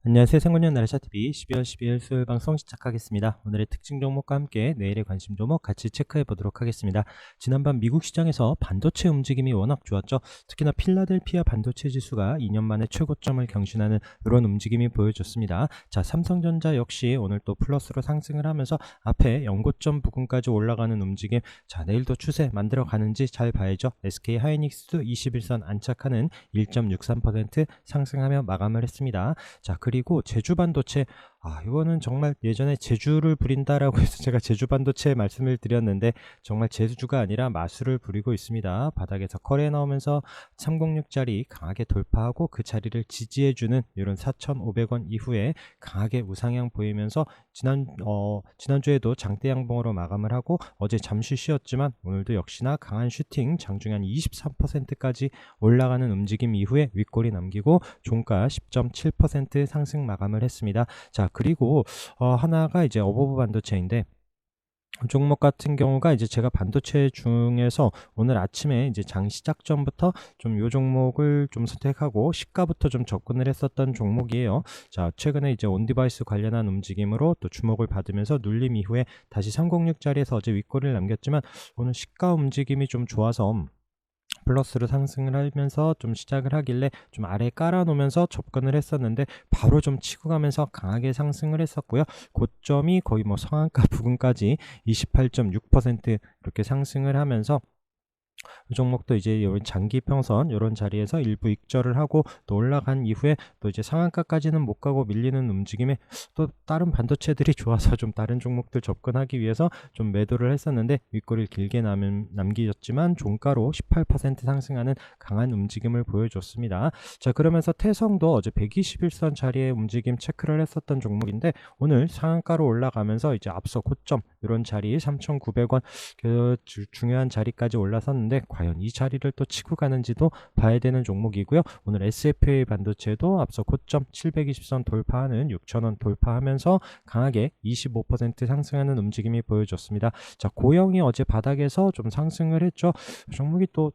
안녕하세요. 생군형 나라샤TV 12월 12일 수요일 방송 시작하겠습니다. 오늘의 특징 종목과 함께 내일의 관심 종목 같이 체크해 보도록 하겠습니다. 지난밤 미국 시장에서 반도체 움직임이 워낙 좋았죠. 특히나 필라델피아 반도체 지수가 2년 만에 최고점을 경신하는 이런 움직임이 보여줬습니다. 자, 삼성전자 역시 오늘 또 플러스로 상승을 하면서 앞에 연고점 부근까지 올라가는 움직임, 자 내일도 추세 만들어 가는지 잘 봐야죠. SK 하이닉스도 21선 안착하는 1.63% 상승하며 마감을 했습니다. 자, 그리고 제주 반도체, 이거는 정말 예전에 제주를 부린다라고 해서 제가 제주 반도체 말씀을 드렸는데 정말 제주가 아니라 마술을 부리고 있습니다. 바닥에서 거래 나오면서 306짜리 강하게 돌파하고 그 자리를 지지해주는 이런 4,500원 이후에 강하게 우상향 보이면서 지난주에도 장대 양봉으로 마감을 하고 어제 잠시 쉬었지만 오늘도 역시나 강한 슈팅 장중한 23%까지 올라가는 움직임 이후에 윗골이 남기고 종가 10.7% 상승 마감을 했습니다. 자, 그리고 하나가 이제 어버브 반도체인데 종목 같은 경우가 이제 제가 반도체 중에서 오늘 아침에 이제 장 시작 전부터 좀 요 종목을 좀 선택하고 시가부터 좀 접근을 했었던 종목이에요. 자, 최근에 이제 온디바이스 관련한 움직임으로 또 주목을 받으면서 눌림 이후에 다시 306자리에서 어제 윗골을 남겼지만 오늘 시가 움직임이 좀 좋아서 플러스로 상승을 하면서 좀 시작을 하길래 좀 아래에 깔아 놓으면서 접근을 했었는데 바로 좀 치고 가면서 강하게 상승을 했었고요. 고점이 거의 뭐 상한가 부근까지 28.6% 이렇게 상승을 하면서 이 종목도 이제 장기 평선 이런 자리에서 일부 익절을 하고 또 올라간 이후에 또 이제 상한가까지는 못 가고 밀리는 움직임에 또 다른 반도체들이 좋아서 좀 다른 종목들 접근하기 위해서 좀 매도를 했었는데 윗골을 길게 남기셨지만 종가로 18% 상승하는 강한 움직임을 보여줬습니다. 자, 그러면서 태성도 어제 121선 자리에 움직임 체크를 했었던 종목인데 오늘 상한가로 올라가면서 이제 앞서 고점 이런 자리 3,900원 그 중요한 자리까지 올라섰는데 과연 이 자리를 또 치고 가는지도 봐야 되는 종목이고요. 오늘 SFA 반도체도 앞서 고점 720선 돌파하는 6,000원 돌파하면서 강하게 25% 상승하는 움직임이 보여줬습니다. 자, 고영이 어제 바닥에서 좀 상승을 했죠. 종목이 또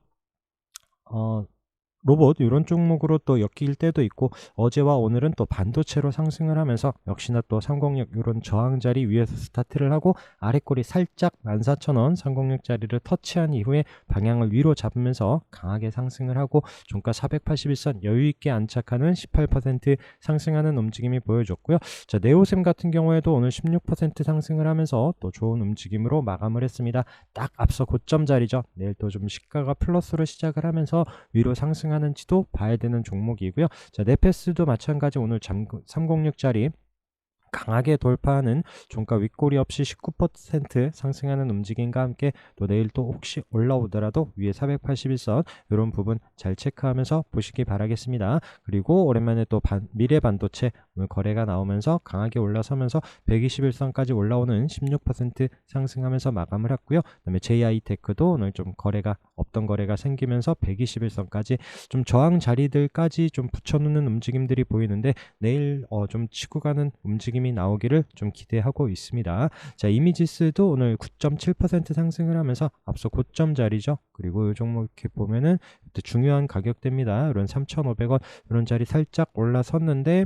로봇 이런 종목으로 또 엮일 때도 있고 어제와 오늘은 또 반도체로 상승을 하면서 역시나 또 306 이런 저항 자리 위에서 스타트를 하고 아래꼬리 살짝 14,000원 306 자리를 터치한 이후에 방향을 위로 잡으면서 강하게 상승을 하고 종가 481선 여유있게 안착하는 18% 상승하는 움직임이 보여줬고요. 자, 네오셈 같은 경우에도 오늘 16% 상승을 하면서 또 좋은 움직임으로 마감을 했습니다. 딱 앞서 고점 자리죠. 내일 또 좀 시가가 플러스로 시작을 하면서 위로 상승하는지도 봐야 되는 종목이고요. 자, 네페스도 마찬가지 오늘 306짜리 강하게 돌파하는 종가 윗꼬리 없이 19% 상승하는 움직임과 함께 또 내일 또 혹시 올라오더라도 위에 481선 이런 부분 잘 체크하면서 보시기 바라겠습니다. 그리고 오랜만에 또 미래 반도체 오늘 거래가 나오면서 강하게 올라서면서 121선까지 올라오는 16% 상승하면서 마감을 했고요. 그다음에 JI테크도 오늘 좀 없던 거래가 생기면서 121선까지 좀 저항 자리들까지 좀 붙여놓는 움직임들이 보이는데 내일 좀 치고 가는 움직임이 나오기를 좀 기대하고 있습니다. 자, 이미지스도 오늘 9.7% 상승을 하면서 앞서 고점 자리죠. 그리고 이 종목 이렇게 보면은 중요한 가격대입니다. 이런 3,500원 이런 자리 살짝 올라섰는데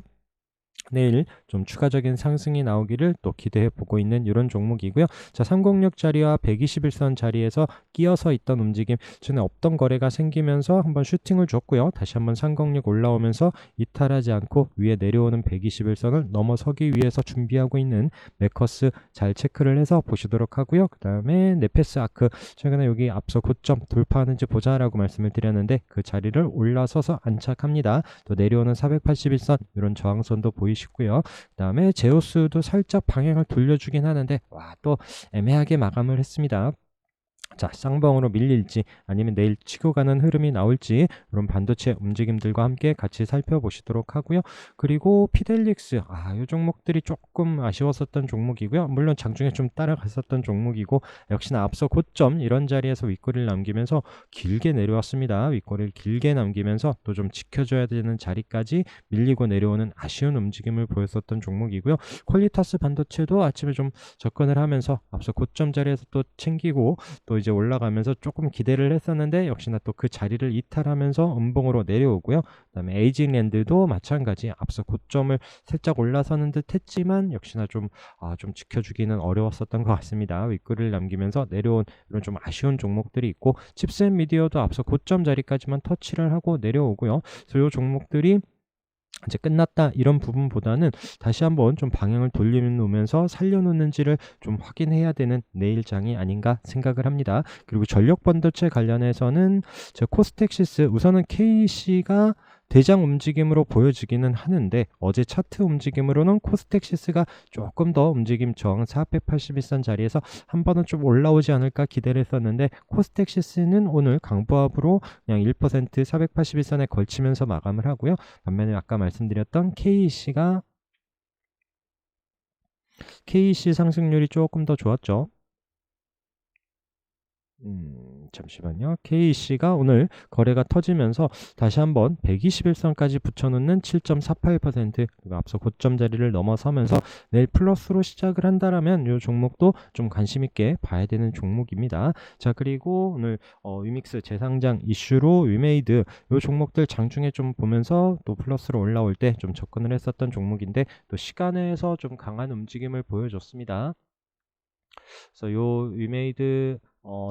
내일 좀 추가적인 상승이 나오기를 또 기대해 보고 있는 이런 종목이고요. 자, 306 자리와 121선 자리에서 끼어서 있던 움직임, 전에 없던 거래가 생기면서 한번 슈팅을 줬고요. 다시 한번 306 올라오면서 이탈하지 않고 위에 내려오는 121선을 넘어서기 위해서 준비하고 있는 매커스 잘 체크를 해서 보시도록 하고요. 그 다음에 네페스 아크, 최근에 여기 앞서 고점 돌파하는지 보자라고 말씀을 드렸는데 그 자리를 올라서서 안착합니다. 또 내려오는 481선 이런 저항선도 보이시고요. 그 다음에 제오스도 살짝 방향을 돌려주긴 하는데 또 애매하게 마감을 했습니다. 자, 쌍방으로 밀릴지 아니면 내일 치고 가는 흐름이 나올지 이런 반도체 움직임들과 함께 같이 살펴보시도록 하고요. 그리고 피델릭스, 이 종목들이 조금 아쉬웠었던 종목이고요. 물론 장중에 좀 따라갔었던 종목이고 역시나 앞서 고점 이런 자리에서 윗꼬리를 남기면서 길게 내려왔습니다. 윗꼬리를 길게 남기면서 또 좀 지켜줘야 되는 자리까지 밀리고 내려오는 아쉬운 움직임을 보였었던 종목이고요. 퀄리타스 반도체도 아침에 좀 접근을 하면서 앞서 고점 자리에서 또 챙기고 또 이제 올라가면서 조금 기대를 했었는데 역시나 또 그 자리를 이탈하면서 음봉으로 내려오고요. 그다음에 에이징랜드도 마찬가지 앞서 고점을 살짝 올라서는 듯 했지만 역시나 좀 지켜주기는 어려웠었던 것 같습니다. 윗꼬리를 남기면서 내려온 이런 좀 아쉬운 종목들이 있고, 칩셋미디어도 앞서 고점 자리까지만 터치를 하고 내려오고요. 그래서 이 종목들이 이제 끝났다 이런 부분보다는 다시 한번 좀 방향을 돌려놓으면서 살려놓는지를 좀 확인해야 되는 내일장이 아닌가 생각을 합니다. 그리고 전력 반도체 관련해서는 제 코스텍시스 우선은 KC가 대장 움직임으로 보여지기는 하는데 어제 차트 움직임으로는 코스텍시스가 조금 더 움직임 저항 481선 자리에서 한 번은 좀 올라오지 않을까 기대를 했었는데, 코스텍시스는 오늘 강보합으로 그냥 1% 481선에 걸치면서 마감을 하고요. 반면에 아까 말씀드렸던 KEC 상승률이 조금 더 좋았죠. 잠시만요. KEC가 오늘 거래가 터지면서 다시 한번 121선까지 붙여놓는 7.48%, 그리고 앞서 고점 자리를 넘어서면서 내일 플러스로 시작을 한다라면 이 종목도 좀 관심 있게 봐야 되는 종목입니다. 자, 그리고 오늘 위믹스 재상장 이슈로 위메이드 이 종목들 장중에 좀 보면서 또 플러스로 올라올 때 좀 접근을 했었던 종목인데 또 시간에서 좀 강한 움직임을 보여줬습니다. 그래서 요 위메이드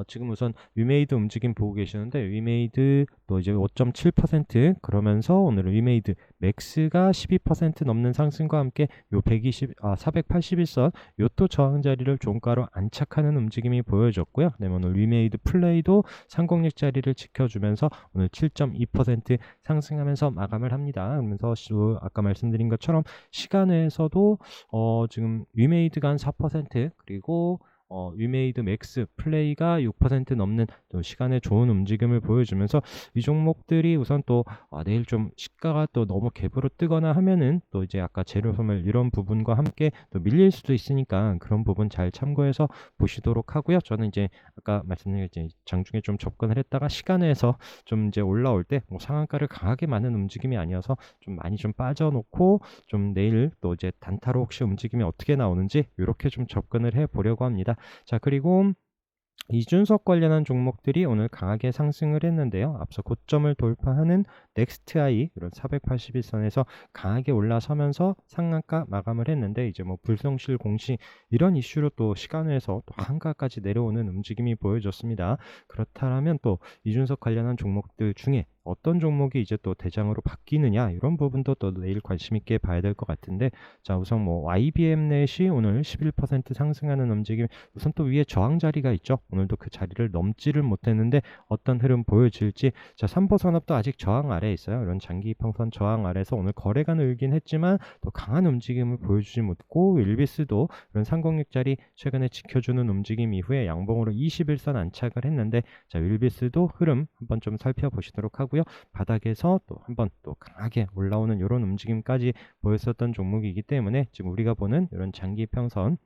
지금 우선 위메이드 움직임 보고 계시는데, 위메이드 또 이제 5.7% 그러면서 오늘은 위메이드 맥스가 12% 넘는 상승과 함께 요 481선 요또 저항 자리를 종가로 안착하는 움직임이 보여졌고요. 그다음에 오늘 위메이드 플레이도 306 자리를 지켜주면서 오늘 7.2% 상승하면서 마감을 합니다. 그러면서 아까 말씀드린 것처럼 시간에서도 지금 위메이드가 한 4%, 그리고 위메이드 맥스 플레이가 6% 넘는 또 시간에 좋은 움직임을 보여주면서 이 종목들이 우선 또 내일 좀 시가가 또 너무 갭으로 뜨거나 하면은 또 이제 아까 재료 소멸 이런 부분과 함께 또 밀릴 수도 있으니까 그런 부분 잘 참고해서 보시도록 하고요. 저는 이제 아까 말씀드린 이제 장중에 좀 접근을 했다가 시간에서 좀 이제 올라올 때 뭐 상한가를 강하게 많은 움직임이 아니어서 좀 많이 좀 빠져놓고 좀 내일 또 이제 단타로 혹시 움직임이 어떻게 나오는지 이렇게 좀 접근을 해 보려고 합니다. 자, 그리고 이준석 관련한 종목들이 오늘 강하게 상승을 했는데요. 앞서 고점을 돌파하는 넥스트아이 이런 481선에서 강하게 올라서면서 상한가 마감을 했는데, 이제 뭐 불성실 공시 이런 이슈로 또 시간에서 또 한가까지 내려오는 움직임이 보여졌습니다. 그렇다면 또 이준석 관련한 종목들 중에 어떤 종목이 이제 또 대장으로 바뀌느냐 이런 부분도 또 내일 관심 있게 봐야 될 것 같은데, 자, 우선 뭐 YBM넷이 오늘 11% 상승하는 움직임, 우선 또 위에 저항 자리가 있죠. 오늘도 그 자리를 넘지를 못했는데 어떤 흐름 보여질지. 자, 삼보산업도 아직 저항 아래에 있어요. 이런 장기 이평선 저항 아래에서 오늘 거래가 늘긴 했지만 또 강한 움직임을 보여주지 못했고, 일비스도 이런 306 자리 최근에 지켜주는 움직임 이후에 양봉으로 21선 안착을 했는데, 자, 일비스도 흐름 한번 좀 살펴보시도록 하고요. 바닥에서 또 한번 또 강하게 올라오는 이런 움직임까지 보였었던 종목이기 때문에 지금 우리가 보는 이런 장기 평선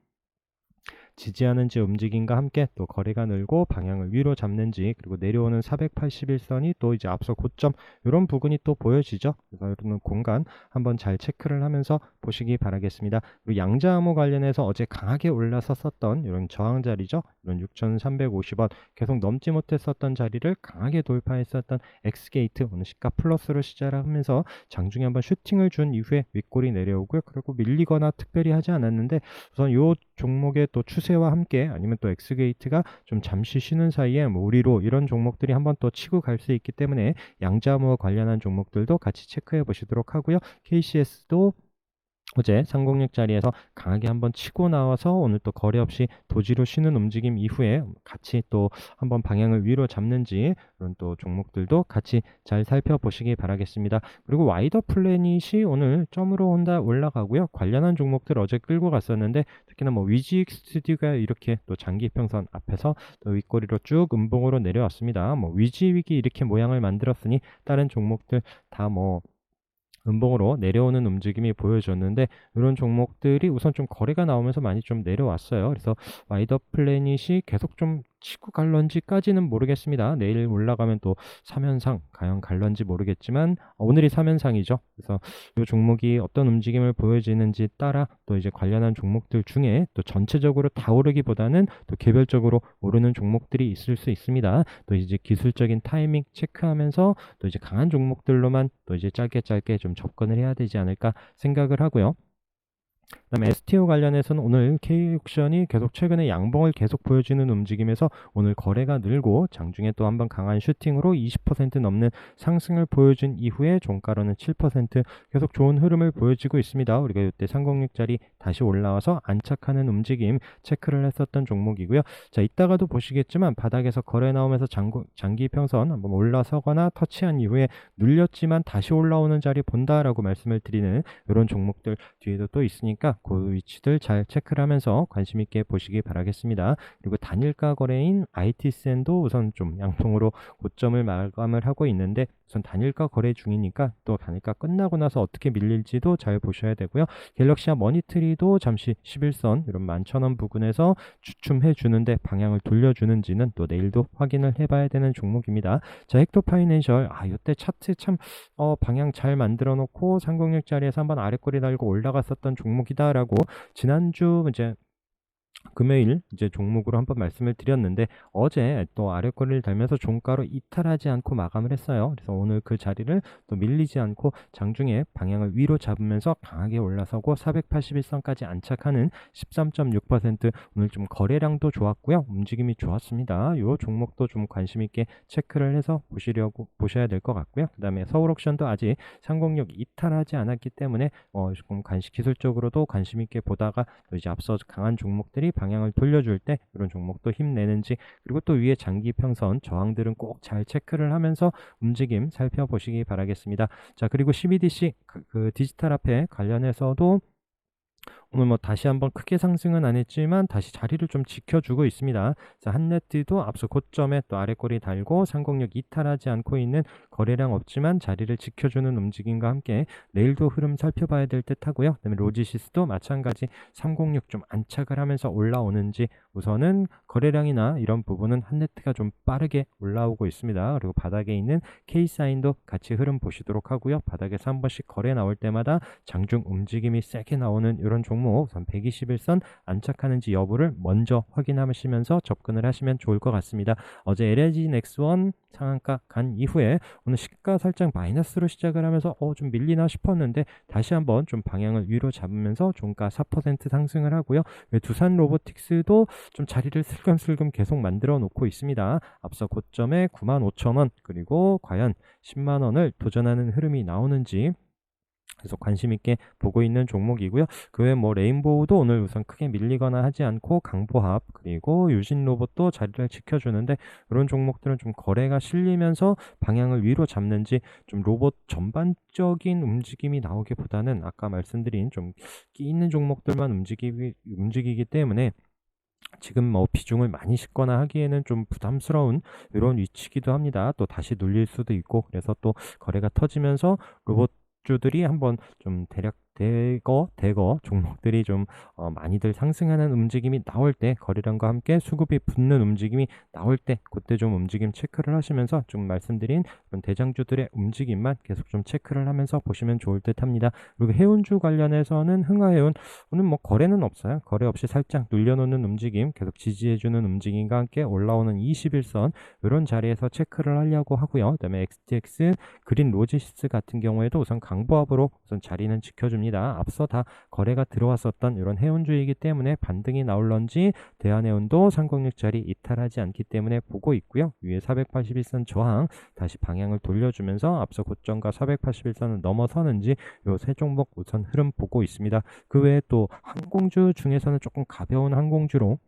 지지하는지 움직임과 함께 또 거래가 늘고 방향을 위로 잡는지, 그리고 내려오는 481선이 또 이제 앞서 고점 이런 부분이 또 보여지죠. 그래서 이런 공간 한번 잘 체크를 하면서 보시기 바라겠습니다. 그리고 양자암호 관련해서 어제 강하게 올라섰었던 이런 저항 자리죠. 이런 6,350원 계속 넘지 못했었던 자리를 강하게 돌파했었던 엑스게이트 오늘 시가 플러스로 시작하면서 장중에 한번 슈팅을 준 이후에 윗골이 내려오고요. 그리고 밀리거나 특별히 하지 않았는데 우선 이 종목의 또 추세와 함께 아니면 또 엑스게이트가 좀 잠시 쉬는 사이에 뭐 우리로 이런 종목들이 한번 또 치고 갈 수 있기 때문에 양자암호 관련한 종목들도 같이 체크해 보시도록 하고요. KCS도 어제 306 자리에서 강하게 한번 치고 나와서 오늘 또 거래 없이 도지로 쉬는 움직임 이후에 같이 또 한번 방향을 위로 잡는지 이런 또 종목들도 같이 잘 살펴보시기 바라겠습니다. 그리고 와이더 플래닛이 오늘 점으로 혼자 올라가고요. 관련한 종목들 어제 끌고 갔었는데 특히나 뭐 위지익 스튜디오가 이렇게 또 장기 평선 앞에서 또 윗꼬리로 쭉 음봉으로 내려왔습니다. 뭐 위지익이 이렇게 모양을 만들었으니 다른 종목들 다 뭐 음봉으로 내려오는 움직임이 보여줬는데 이런 종목들이 우선 좀 거래가 나오면서 많이 좀 내려왔어요. 그래서 와이더 플래닛이 계속 좀 치고 갈런지까지는 모르겠습니다. 내일 올라가면 또 3연상 과연 갈런지 모르겠지만 오늘이 3연상이죠. 그래서 이 종목이 어떤 움직임을 보여지는지 따라 또 이제 관련한 종목들 중에 또 전체적으로 다 오르기보다는 또 개별적으로 오르는 종목들이 있을 수 있습니다. 또 이제 기술적인 타이밍 체크하면서 또 이제 강한 종목들로만 또 이제 짧게 좀 접근을 해야 되지 않을까 생각을 하고요. 그다음에 STO 관련해서는 오늘 K옥션이 계속 최근에 양봉을 계속 보여주는 움직임에서 오늘 거래가 늘고 장중에 또 한번 강한 슈팅으로 20% 넘는 상승을 보여준 이후에 종가로는 7% 계속 좋은 흐름을 보여주고 있습니다. 우리가 이때 306짜리 다시 올라와서 안착하는 움직임 체크를 했었던 종목이고요. 자, 이따가도 보시겠지만 바닥에서 거래 나오면서 장기 평선 한번 올라서거나 터치한 이후에 눌렸지만 다시 올라오는 자리 본다라고 말씀을 드리는 이런 종목들 뒤에도 또 있으니까 그 위치들 잘 체크를 하면서 관심 있게 보시기 바라겠습니다. 그리고 단일가 거래인 IT센도 우선 좀 양봉으로 고점을 마감을 하고 있는데 우선 단일가 거래 중이니까 또 단일가 끝나고 나서 어떻게 밀릴지도 잘 보셔야 되고요. 갤럭시와 머니트리도 잠시 11선 이런 11,000원 부근에서 주춤해 주는데 방향을 돌려주는지는 또 내일도 확인을 해봐야 되는 종목입니다. 자, 헥토파이낸셜 이때 차트 참 방향 잘 만들어 놓고 306자리에서 한번 아래꼬리 달고 올라갔었던 종목이다라고 지난주 이제 금요일 이제 종목으로 한번 말씀을 드렸는데 어제 또 아래꼬리를 달면서 종가로 이탈하지 않고 마감을 했어요. 그래서 오늘 그 자리를 또 밀리지 않고 장중에 방향을 위로 잡으면서 강하게 올라서고 481선까지 안착하는 13.6% 오늘 좀 거래량도 좋았고요. 움직임이 좋았습니다. 이 종목도 좀 관심 있게 체크를 해서 보셔야 될 것 같고요. 그 다음에 서울옥션도 아직 306 이탈하지 않았기 때문에 조금 기술적으로도 관심 있게 보다가 또 이제 앞서 강한 종목들이 방향을 돌려줄 때 이런 종목도 힘내는지 그리고 또 위에 장기 평선 저항들은 꼭 잘 체크를 하면서 움직임 살펴보시기 바라겠습니다. 자, 그리고 CBDC 그 디지털 화폐 관련해서도 오늘 뭐 다시 한번 크게 상승은 안 했지만 다시 자리를 좀 지켜주고 있습니다. 자, 한네트도 앞서 고점에 또 아래꼬리 달고 306 이탈하지 않고 있는 거래량 없지만 자리를 지켜주는 움직임과 함께 내일도 흐름 살펴봐야 될 듯 하고요. 그다음에 로지시스도 마찬가지 306 좀 안착을 하면서 올라오는지 우선은 거래량이나 이런 부분은 한네트가 좀 빠르게 올라오고 있습니다. 그리고 바닥에 있는 K사인도 같이 흐름 보시도록 하고요. 바닥에서 한 번씩 거래 나올 때마다 장중 움직임이 세게 나오는 이런 종목 우선 121선 안착하는지 여부를 먼저 확인하시면서 접근을 하시면 좋을 것 같습니다. 어제 LG 넥스원 상한가 간 이후에 오늘 시가 살짝 마이너스로 시작을 하면서 좀 밀리나 싶었는데 다시 한번 좀 방향을 위로 잡으면서 종가 4% 상승을 하고요. 두산 로보틱스도 좀 자리를 슬금슬금 계속 만들어 놓고 있습니다. 앞서 고점에 95,000원 그리고 과연 10만원을 도전하는 흐름이 나오는지 계속 관심 있게 보고 있는 종목이고요. 그 외에 뭐 레인보우도 오늘 우선 크게 밀리거나 하지 않고 강보합 그리고 유진 로봇도 자리를 지켜주는데 이런 종목들은 좀 거래가 실리면서 방향을 위로 잡는지 좀 로봇 전반적인 움직임이 나오기보다는 아까 말씀드린 좀 끼 있는 종목들만 움직이기 때문에 지금 뭐 비중을 많이 싣거나 하기에는 좀 부담스러운 이런 위치기도 합니다. 또 다시 눌릴 수도 있고 그래서 또 거래가 터지면서 로봇주들이 한번 좀 대략 대거 종목들이 좀 많이들 상승하는 움직임이 나올 때 거래량과 함께 수급이 붙는 움직임이 나올 때 그때 좀 움직임 체크를 하시면서 좀 말씀드린 그런 대장주들의 움직임만 계속 좀 체크를 하면서 보시면 좋을 듯 합니다. 그리고 해운주 관련해서는 흥하해운 오늘 뭐 거래는 없어요. 거래 없이 살짝 눌려놓는 움직임 계속 지지해주는 움직임과 함께 올라오는 21선 이런 자리에서 체크를 하려고 하고요. 그 다음에 XTX 그린 로지시스 같은 경우에도 우선 강보합으로 우선 자리는 지켜줍니다. 앞서 다 거래가 들어왔었던 이런 해운주이기 때문에 반등이 나올런지 대한해운도 306짜리 이탈하지 않기 때문에 보고 있고요. 위에 481선 저항 다시 방향을 돌려주면서 앞서 고점과 481선을 넘어서는지 이 세 종목 우선 흐름 보고 있습니다. 그 외에 또 항공주 중에서는 조금 가벼운 항공주로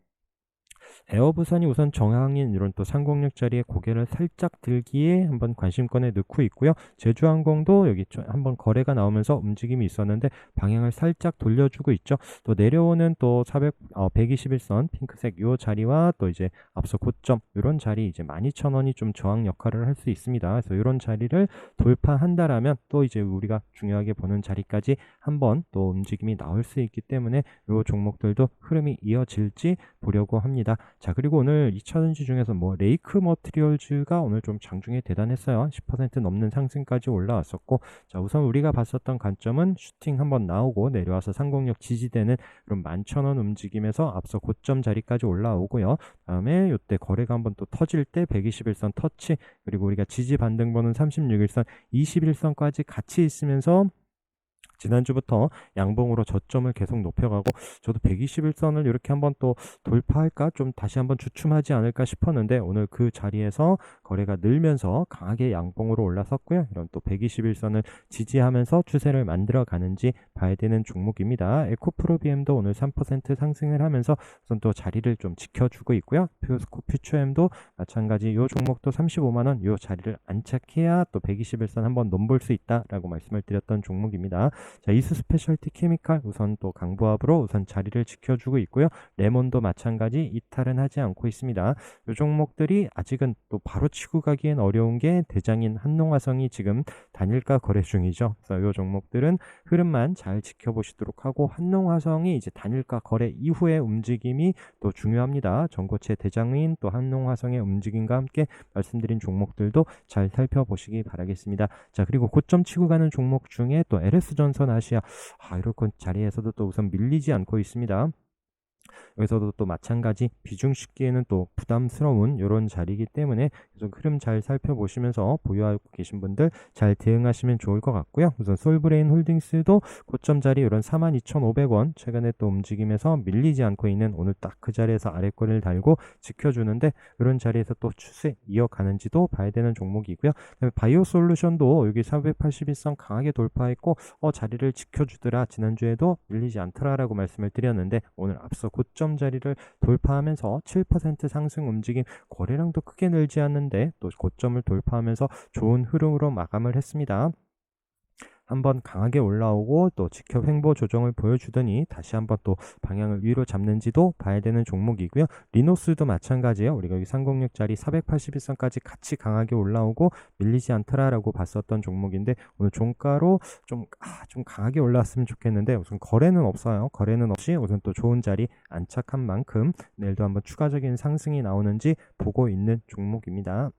에어부산이 우선 정항인 이런 또 306짜리의 고개를 살짝 들기에 한번 관심권에 넣고 있고요. 제주항공도 여기 한번 거래가 나오면서 움직임이 있었는데 방향을 살짝 돌려주고 있죠. 또 내려오는 또 121선 핑크색 요 자리와 또 이제 앞서 고점 이런 자리 이제 12,000원이 좀 저항 역할을 할 수 있습니다. 그래서 이런 자리를 돌파한다라면 또 이제 우리가 중요하게 보는 자리까지 한번 또 움직임이 나올 수 있기 때문에 요 종목들도 흐름이 이어질지 보려고 합니다. 자, 그리고 오늘 2차전지 중에서 뭐 레이크 머티리얼즈가 오늘 좀 장중에 대단했어요. 10% 넘는 상승까지 올라왔었고, 자, 우선 우리가 봤었던 관점은 슈팅 한번 나오고 내려와서 상공력 지지되는 그런 11,000원 움직임에서 앞서 고점 자리까지 올라오고요. 다음에 이때 거래가 한번 또 터질 때 121선 터치, 그리고 우리가 지지 반등 보는 36일선, 21선까지 같이 있으면서 지난주부터 양봉으로 저점을 계속 높여가고, 저도 121선을 이렇게 한번 또 돌파할까, 좀 다시 한번 주춤하지 않을까 싶었는데 오늘 그 자리에서 거래가 늘면서 강하게 양봉으로 올라섰고요. 이런 또 121선을 지지하면서 추세를 만들어 가는지 봐야 되는 종목입니다. 에코프로비엠도 오늘 3% 상승을 하면서 우선 또 자리를 좀 지켜주고 있고요. 피오스코 퓨처엠도 마찬가지 이 종목도 35만원 이 자리를 안착해야 또 121선 한번 넘볼 수 있다라고 말씀을 드렸던 종목입니다. 자, 이수 스페셜티 케미칼 우선 또 강보합으로 우선 자리를 지켜주고 있고요. 레몬도 마찬가지 이탈은 하지 않고 있습니다. 이 종목들이 아직은 또 바로 치고 가기엔 어려운 게 대장인 한농화성이 지금 단일가 거래 중이죠. 그래서 이 종목들은 흐름만 잘 지켜보시도록 하고, 한농화성이 이제 단일가 거래 이후의 움직임이 또 중요합니다. 전고체 대장인 또 한농화성의 움직임과 함께 말씀드린 종목들도 잘 살펴보시기 바라겠습니다. 자, 그리고 고점 치고 가는 종목 중에 또 LS전선 아시아, 이렇게 자리에서도 또 우선 밀리지 않고 있습니다. 여기서도 또 마찬가지 비중 쉽기에는 또 부담스러운 이런 자리이기 때문에 계속 흐름 잘 살펴보시면서 보유하고 계신 분들 잘 대응하시면 좋을 것 같고요. 우선 솔브레인 홀딩스도 고점 자리 이런 42,500원 최근에 또 움직임에서 밀리지 않고 있는, 오늘 딱 그 자리에서 아래꼬리를 달고 지켜주는데 이런 자리에서 또 추세 이어가는지도 봐야 되는 종목이고요. 바이오솔루션도 여기 481선 강하게 돌파했고 자리를 지켜주더라, 지난주에도 밀리지 않더라라고 말씀을 드렸는데 오늘 앞서 고점 자리를 돌파하면서 7% 상승 움직임, 거래량도 크게 늘지 않는데 또 고점을 돌파하면서 좋은 흐름으로 마감을 했습니다. 한번 강하게 올라오고 또 지켜 횡보 조정을 보여주더니 다시 한번 또 방향을 위로 잡는지도 봐야 되는 종목이고요. 리노스도 마찬가지예요. 우리가 여기 306짜리 481선까지 같이 강하게 올라오고 밀리지 않더라라고 봤었던 종목인데 오늘 종가로 좀 강하게 올라왔으면 좋겠는데 우선 거래는 없어요. 거래는 없이 우선 또 좋은 자리 안착한 만큼 내일도 한번 추가적인 상승이 나오는지 보고 있는 종목입니다.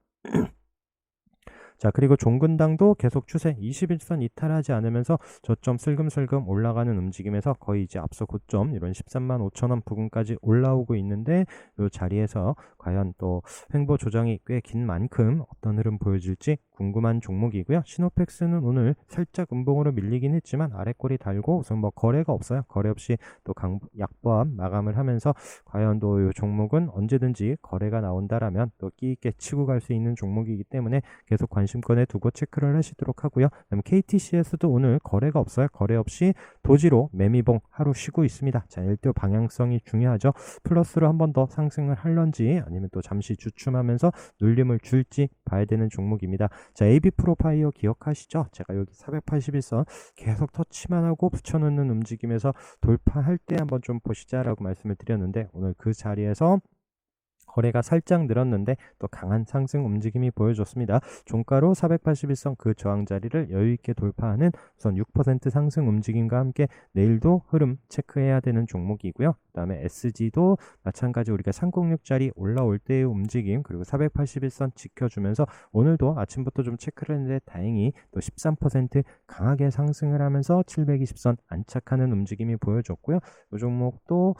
자, 그리고 종근당도 계속 추세 21선 이탈하지 않으면서 저점 슬금슬금 올라가는 움직임에서 거의 이제 앞서 고점 이런 13만 5천원 부근까지 올라오고 있는데 이 자리에서 과연 또 횡보 조정이 꽤 긴 만큼 어떤 흐름 보여줄지 궁금한 종목이고요. 시노펙스는 오늘 살짝 음봉으로 밀리긴 했지만 아래꼬리 달고 우선 뭐 거래가 없어요. 거래 없이 또 약보합 마감을 하면서 과연 또 이 종목은 언제든지 거래가 나온다라면 또 끼 있게 치고 갈 수 있는 종목이기 때문에 계속 관심권에 두고 체크를 하시도록 하고요. 그다음 KTCS도 오늘 거래가 없어요. 거래 없이 도지로 매미봉 하루 쉬고 있습니다. 자, 일도 방향성이 중요하죠. 플러스로 한 번 더 상승을 할런지 아니면 또 잠시 주춤하면서 눌림을 줄지 봐야 되는 종목입니다. 자, AB 프로파이어 기억하시죠? 제가 여기 481선 계속 터치만 하고 붙여놓는 움직임에서 돌파할 때 한번 좀 보시자라고 말씀을 드렸는데 오늘 그 자리에서 거래가 살짝 늘었는데 또 강한 상승 움직임이 보여줬습니다. 종가로 481선 그 저항 자리를 여유있게 돌파하는 우선 6% 상승 움직임과 함께 내일도 흐름 체크해야 되는 종목이고요. 그 다음에 SG도 마찬가지 우리가 306짜리 올라올 때의 움직임 그리고 481선 지켜주면서 오늘도 아침부터 좀 체크를 했는데 다행히 또 13% 강하게 상승을 하면서 720선 안착하는 움직임이 보여줬고요. 이 종목도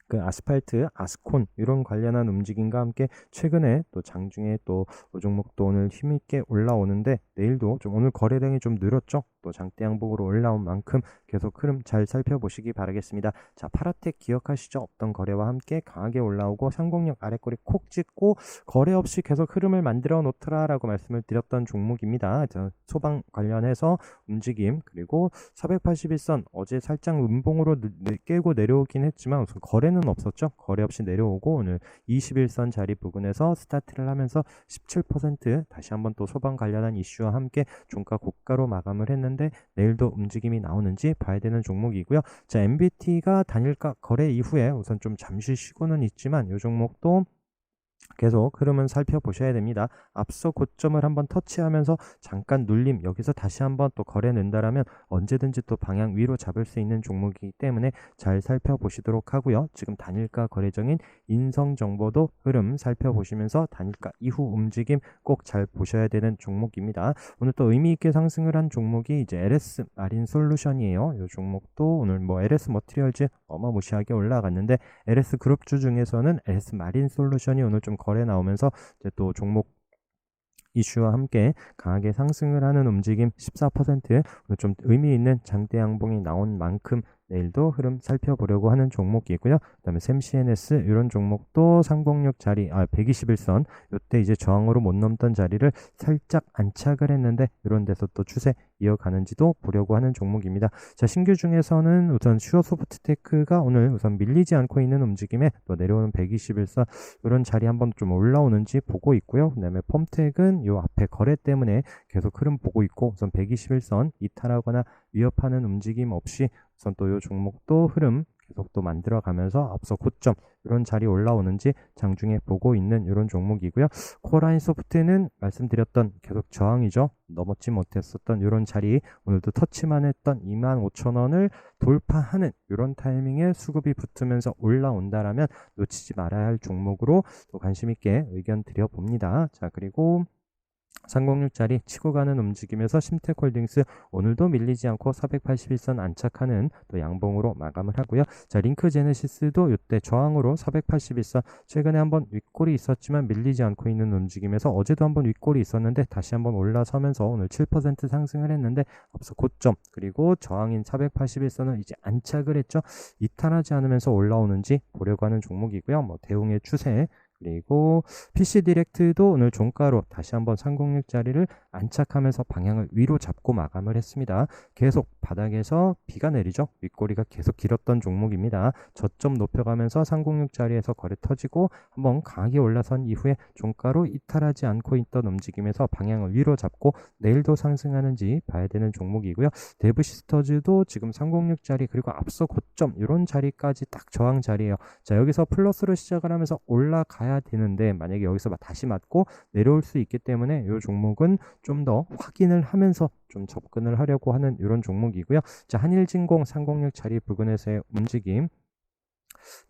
그 아스팔트, 아스콘 이런 관련한 움직임과 함께 최근에 또 장중에 또 이 종목도 오늘 힘있게 올라오는데 내일도 좀 오늘 거래량이 좀 늘었죠. 또 장대 양봉으로 올라온 만큼 계속 흐름 잘 살펴보시기 바라겠습니다. 자, 파라텍 기억하시죠? 없던 거래와 함께 강하게 올라오고 상공력 아래꼬리 콕 찍고 거래 없이 계속 흐름을 만들어 놓더라라고 말씀을 드렸던 종목입니다. 소방 관련해서 움직임 그리고 481선 어제 살짝 음봉으로 깨고 내려오긴 했지만 우선 거래는 없었죠. 거래 없이 내려오고 오늘 21선 자리 부근에서 스타트를 하면서 17% 다시 한번 또 소방 관련한 이슈와 함께 종가 고가로 마감을 했는데 내일도 움직임이 나오는지 봐야 되는 종목이고요. 자, MBT가 단일가 거래 이후에 우선 좀 잠시 쉬고는 있지만 이 종목도 계속 흐름은 살펴보셔야 됩니다. 앞서 고점을 한번 터치하면서 잠깐 눌림, 여기서 다시 한번 또 거래 낸다라면 언제든지 또 방향 위로 잡을 수 있는 종목이기 때문에 잘 살펴보시도록 하고요. 지금 단일가 거래정인 인성정보도 흐름 살펴보시면서 단일가 이후 움직임 꼭 잘 보셔야 되는 종목입니다. 오늘 또 의미 있게 상승을 한 종목이 이제 LS 마린 솔루션이에요. 이 종목도 오늘 뭐 LS 머티리얼즈 어마무시하게 올라갔는데 LS 그룹주 중에서는 LS 마린 솔루션이 오늘 좀 거래 나오면서 이제 또 종목 이슈와 함께 강하게 상승을 하는 움직임 14% 오늘 좀 의미 있는 장대 양봉이 나온 만큼 내일도 흐름 살펴보려고 하는 종목이고요. 그다음에 샘CNS 이런 종목도 306 자리 121선 이때 이제 저항으로 못 넘던 자리를 살짝 안착을 했는데 이런 데서 또 추세 이어가는지도 보려고 하는 종목입니다. 자, 신규 중에서는 우선 슈어소프트테크가 오늘 우선 밀리지 않고 있는 움직임에 또 내려오는 121선 이런 자리 한번 좀 올라오는지 보고 있고요. 그다음에 펌텍은 요 앞에 거래 때문에 계속 흐름 보고 있고 우선 121선 이탈하거나 위협하는 움직임 없이 우선 또 요 종목도 흐름 계속 또 만들어가면서 앞서 고점 이런 자리 올라오는지 장중에 보고 있는 이런 종목이고요. 코어라인 소프트는 말씀드렸던 계속 저항이죠. 넘었지 못했었던 이런 자리 오늘도 터치만 했던 25,000원을 돌파하는 이런 타이밍에 수급이 붙으면서 올라온다라면 놓치지 말아야 할 종목으로 또 관심 있게 의견 드려봅니다. 자, 그리고 306짜리 치고 가는 움직임에서 심텍홀딩스 오늘도 밀리지 않고 481선 안착하는 또 양봉으로 마감을 하고요. 자, 링크제네시스도 이때 저항으로 481선 최근에 한번 윗골이 있었지만 밀리지 않고 있는 움직임에서 어제도 한번 윗골이 있었는데 다시 한번 올라서면서 오늘 7% 상승을 했는데 앞서 고점 그리고 저항인 481선을 이제 안착을 했죠. 이탈하지 않으면서 올라오는지 보려고 하는 종목이고요. 뭐 대웅의 추세 그리고 PC 디렉트도 오늘 종가로 다시 한번 306 자리를 안착하면서 방향을 위로 잡고 마감을 했습니다. 계속 바닥에서 비가 내리죠. 윗꼬리가 계속 길었던 종목입니다. 저점 높여가면서 306 자리에서 거래 터지고 한번 강하게 올라선 이후에 종가로 이탈하지 않고 있던 움직임에서 방향을 위로 잡고 내일도 상승하는지 봐야 되는 종목이고요. 데브시스터즈도 지금 306 자리 그리고 앞서 고점 이런 자리까지 딱 저항 자리예요. 자, 여기서 플러스로 시작을 하면서 올라가야 되는데 만약에 여기서 다시 맞고 내려올 수 있기 때문에 이 종목은 좀 더 확인을 하면서 좀 접근을 하려고 하는 이런 종목이고요. 자, 한일진공 306 자리 부근에서의 움직임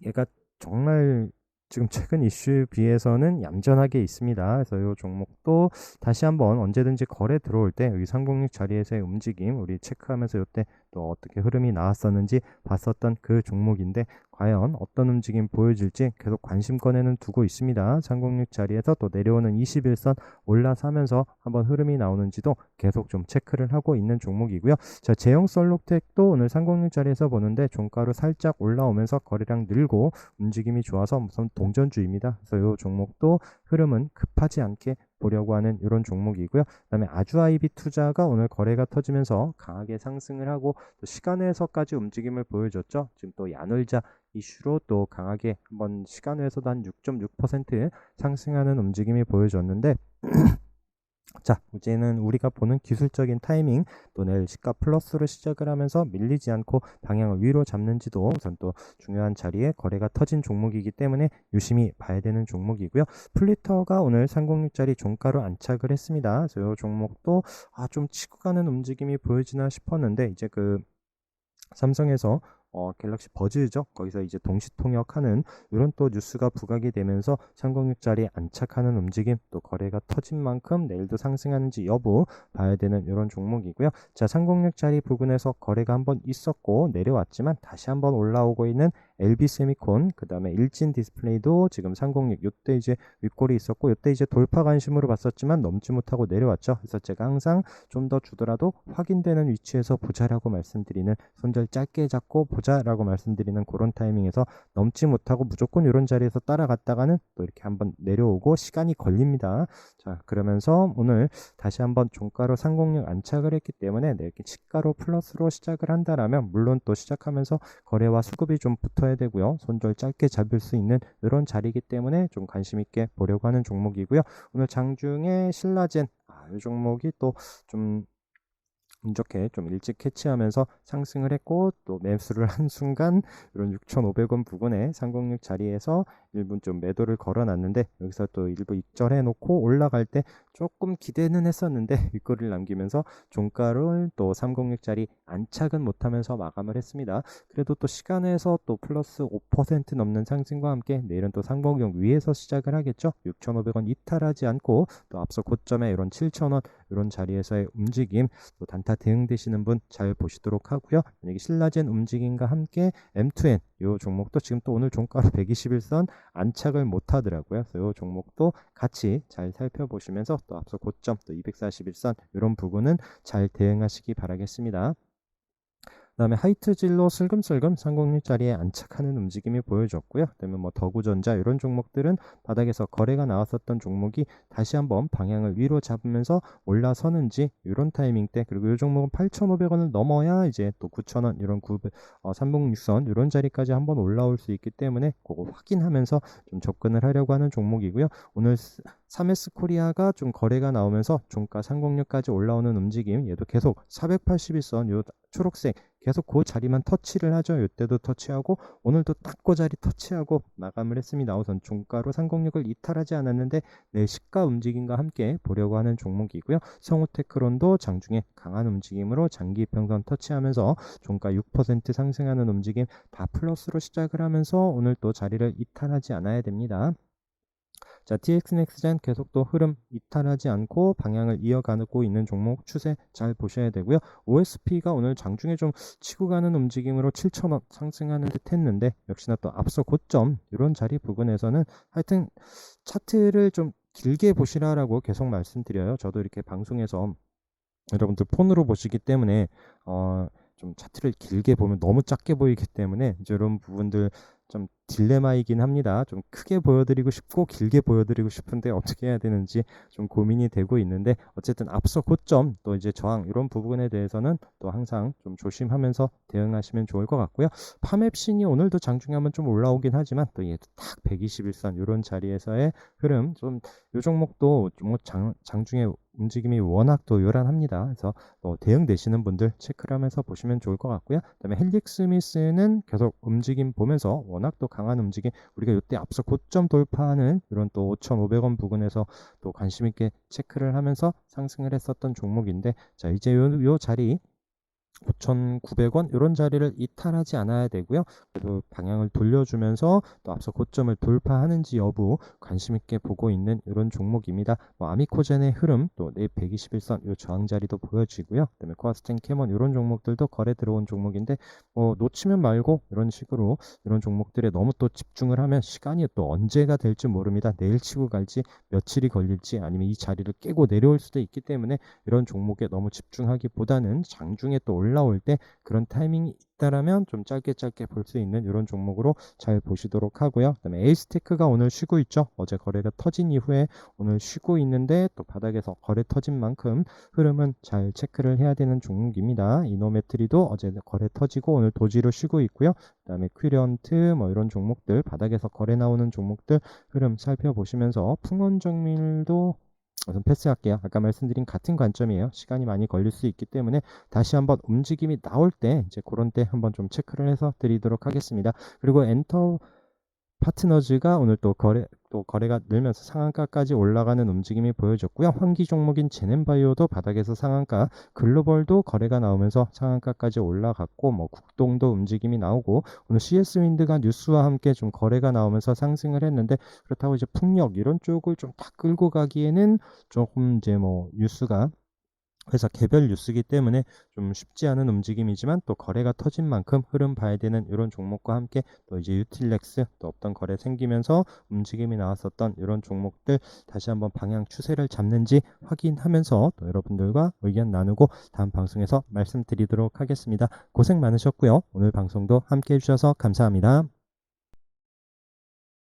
얘가 정말 지금 최근 이슈에 비해서는 얌전하게 있습니다. 그래서 이 종목도 다시 한번 언제든지 거래 들어올 때 여기 306 자리에서의 움직임 우리 체크하면서 이때 또 어떻게 흐름이 나왔었는지 봤었던 그 종목인데 과연 어떤 움직임 보여줄지 계속 관심권에는 두고 있습니다. 306 자리에서 또 내려오는 21선 올라서면서 한번 흐름이 나오는지도 계속 좀 체크를 하고 있는 종목이고요. 자, 제형썰록텍도 오늘 306 자리에서 보는데 종가로 살짝 올라오면서 거래량 늘고 움직임이 좋아서 우선 동전주입니다. 그래서 이 종목도 흐름은 급하지 않게 보려고 하는 이런 종목이고요. 그다음에 아주아이비 투자가 오늘 거래가 터지면서 강하게 상승을 하고 또 시간에서까지 움직임을 보여줬죠. 지금 또 야놀자 이슈로 또 강하게 한번 시간에서도 한 6.6% 상승하는 움직임이 보여줬는데 자, 이제는 우리가 보는 기술적인 타이밍 또 내일 시가 플러스로 시작을 하면서 밀리지 않고 방향을 위로 잡는지도 우선 또 중요한 자리에 거래가 터진 종목이기 때문에 유심히 봐야 되는 종목이고요. 플리터가 오늘 306짜리 종가로 안착을 했습니다. 그래서 이 종목도 좀 치고 가는 움직임이 보여지나 싶었는데 이제 그 삼성에서 갤럭시 버즈죠. 거기서 이제 동시 통역하는 이런 또 뉴스가 부각이 되면서 306짜리 안착하는 움직임 또 거래가 터진 만큼 내일도 상승하는지 여부 봐야 되는 이런 종목이고요. 자, 306짜리 부근에서 거래가 한번 있었고 내려왔지만 다시 한번 올라오고 있는 LB세미콘 그 다음에 일진 디스플레이도 지금 306 이때 이제 윗골이 있었고 이때 이제 돌파 관심으로 봤었지만 넘지 못하고 내려왔죠. 그래서 제가 항상 좀 더 주더라도 확인되는 위치에서 보자라고 말씀드리는 손절 짧게 잡고 보자라고 말씀드리는 그런 타이밍에서 넘지 못하고 무조건 이런 자리에서 따라갔다가는 또 이렇게 한번 내려오고 시간이 걸립니다. 자, 그러면서 오늘 다시 한번 종가로 306 안착을 했기 때문에 이렇게 시가로 플러스로 시작을 한다라면 물론 또 시작하면서 거래와 수급이 좀 붙어야 되고요. 손절 짧게 잡을 수 있는 이런 자리이기 때문에 좀 관심 있게 보려고 하는 종목이고요. 오늘 장중에 신라젠 이 종목이 또 좀 운 좋게 좀 일찍 캐치하면서 상승을 했고 또 매수를 한 순간 이런 6,500원 부근에 306 자리에서 일부 좀 매도를 걸어놨는데 여기서 또 일부 익절해 놓고 올라갈 때 조금 기대는 했었는데 윗꼬리를 남기면서 종가를 또 306 자리 안착은 못하면서 마감을 했습니다. 그래도 또 시간에서 또 플러스 5% 넘는 상승과 함께 내일은 또 306 위에서 시작을 하겠죠. 6,500원 이탈하지 않고 또 앞서 고점에 이런 7,000원 이런 자리에서의 움직임 또 단타 대응되시는 분 잘 보시도록 하고요. 만약에 신라젠 움직임과 함께 M2N 이 종목도 지금 또 오늘 종가로 121선 안착을 못 하더라고요. 그래서 이 종목도 같이 잘 살펴보시면서 또 앞서 고점 또 241선 이런 부분은 잘 대응하시기 바라겠습니다. 그 다음에 하이트질로 슬금슬금 306 자리에 안착하는 움직임이 보여졌고요. 그다음에 뭐 더구전자 이런 종목들은 바닥에서 거래가 나왔었던 종목이 다시 한번 방향을 위로 잡으면서 올라서는지 이런 타이밍 때 그리고 이 종목은 8,500원을 넘어야 이제 또 9,000원 이런 306선 이런 자리까지 한번 올라올 수 있기 때문에 그거 확인하면서 좀 접근을 하려고 하는 종목이고요. 오늘 3S 코리아가 좀 거래가 나오면서 종가 306까지 올라오는 움직임 얘도 계속 481선 요 초록색 계속 그 자리만 터치를 하죠. 이때도 터치하고 오늘도 딱 그 자리 터치하고 마감을 했습니다. 우선 종가로 306을 이탈하지 않았는데 내일 시가 움직임과 함께 보려고 하는 종목이고요. 성우테크론도 장중에 강한 움직임으로 장기 평선 터치하면서 종가 6% 상승하는 움직임 다 플러스로 시작을 하면서 오늘 또 자리를 이탈하지 않아야 됩니다. 자, TX넥스젠 계속 또 흐름 이탈하지 않고 방향을 이어가고 있는 종목 추세 잘 보셔야 되고요. OSP가 오늘 장중에 좀 치고 가는 움직임으로 7,000원 상승하는 듯 했는데 역시나 또 앞서 고점 이런 자리 부분에서는 하여튼 차트를 좀 길게 보시라라고 계속 말씀드려요. 저도 이렇게 방송에서 여러분들 폰으로 보시기 때문에 좀 차트를 길게 보면 너무 작게 보이기 때문에 이제 이런 부분들 좀 딜레마이긴 합니다. 좀 크게 보여드리고 싶고 길게 보여드리고 싶은데 어떻게 해야 되는지 좀 고민이 되고 있는데 어쨌든 앞서 고점 또 이제 저항 이런 부분에 대해서는 또 항상 좀 조심하면서 대응하시면 좋을 것 같고요. 파맵신이 오늘도 장중에 한번 좀 올라오긴 하지만 또 얘도 딱 121선 이런 자리에서의 흐름 좀 이 종목도 뭐 장중에 움직임이 워낙 또 요란합니다. 그래서 대응되시는 분들 체크를 하면서 보시면 좋을 것 같고요. 그다음에 헬릭스미스는 계속 움직임 보면서 워낙 또 강한 움직임 우리가 이때 앞서 고점 돌파하는 이런 또 5,500원 부근에서 또 관심 있게 체크를 하면서 상승을 했었던 종목인데 자 이제 요 자리 5,900원 이런 자리를 이탈하지 않아야 되고요. 그래도 방향을 돌려주면서 또 앞서 고점을 돌파하는지 여부 관심 있게 보고 있는 이런 종목입니다. 뭐 아미코젠의 흐름 또 내일 121선 이 저항 자리도 보여지고요. 그다음에 코아스텐 캐먼 이런 종목들도 거래 들어온 종목인데 뭐 놓치면 말고 이런 식으로 이런 종목들에 너무 또 집중을 하면 시간이 또 언제가 될지 모릅니다. 내일 치고 갈지 며칠이 걸릴지 아니면 이 자리를 깨고 내려올 수도 있기 때문에 이런 종목에 너무 집중하기보다는 장중에 또 올라올 때 그런 타이밍이 있다라면 좀 짧게 볼 수 있는 이런 종목으로 잘 보시도록 하고요. 그다음에 에이스테크가 오늘 쉬고 있죠. 어제 거래가 터진 이후에 오늘 쉬고 있는데 또 바닥에서 거래 터진 만큼 흐름은 잘 체크를 해야 되는 종목입니다. 이노메트리도 어제 거래 터지고 오늘 도지로 쉬고 있고요. 그다음에 퀴런트 뭐 이런 종목들 바닥에서 거래 나오는 종목들 흐름 살펴보시면서 풍원정밀도 우선 패스할게요. 아까 말씀드린 같은 관점이에요. 시간이 많이 걸릴 수 있기 때문에 다시 한번 움직임이 나올 때 이제 그런 때 한번 좀 체크를 해서 드리도록 하겠습니다. 그리고 엔터 파트너즈가 오늘 또 거래가 늘면서 상한가까지 올라가는 움직임이 보여졌고요. 환기 종목인 제넨바이오도 바닥에서 상한가, 글로벌도 거래가 나오면서 상한가까지 올라갔고 뭐 국동도 움직임이 나오고 오늘 CS윈드가 뉴스와 함께 좀 거래가 나오면서 상승을 했는데 그렇다고 이제 풍력 이런 쪽을 좀 다 끌고 가기에는 조금 이제 뭐 뉴스가 회사 개별 뉴스이기 때문에 좀 쉽지 않은 움직임이지만 또 거래가 터진 만큼 흐름 봐야 되는 이런 종목과 함께 또 이제 유틸렉스 또 없던 거래 생기면서 움직임이 나왔었던 이런 종목들 다시 한번 방향 추세를 잡는지 확인하면서 또 여러분들과 의견 나누고 다음 방송에서 말씀드리도록 하겠습니다. 고생 많으셨고요. 오늘 방송도 함께 해주셔서 감사합니다.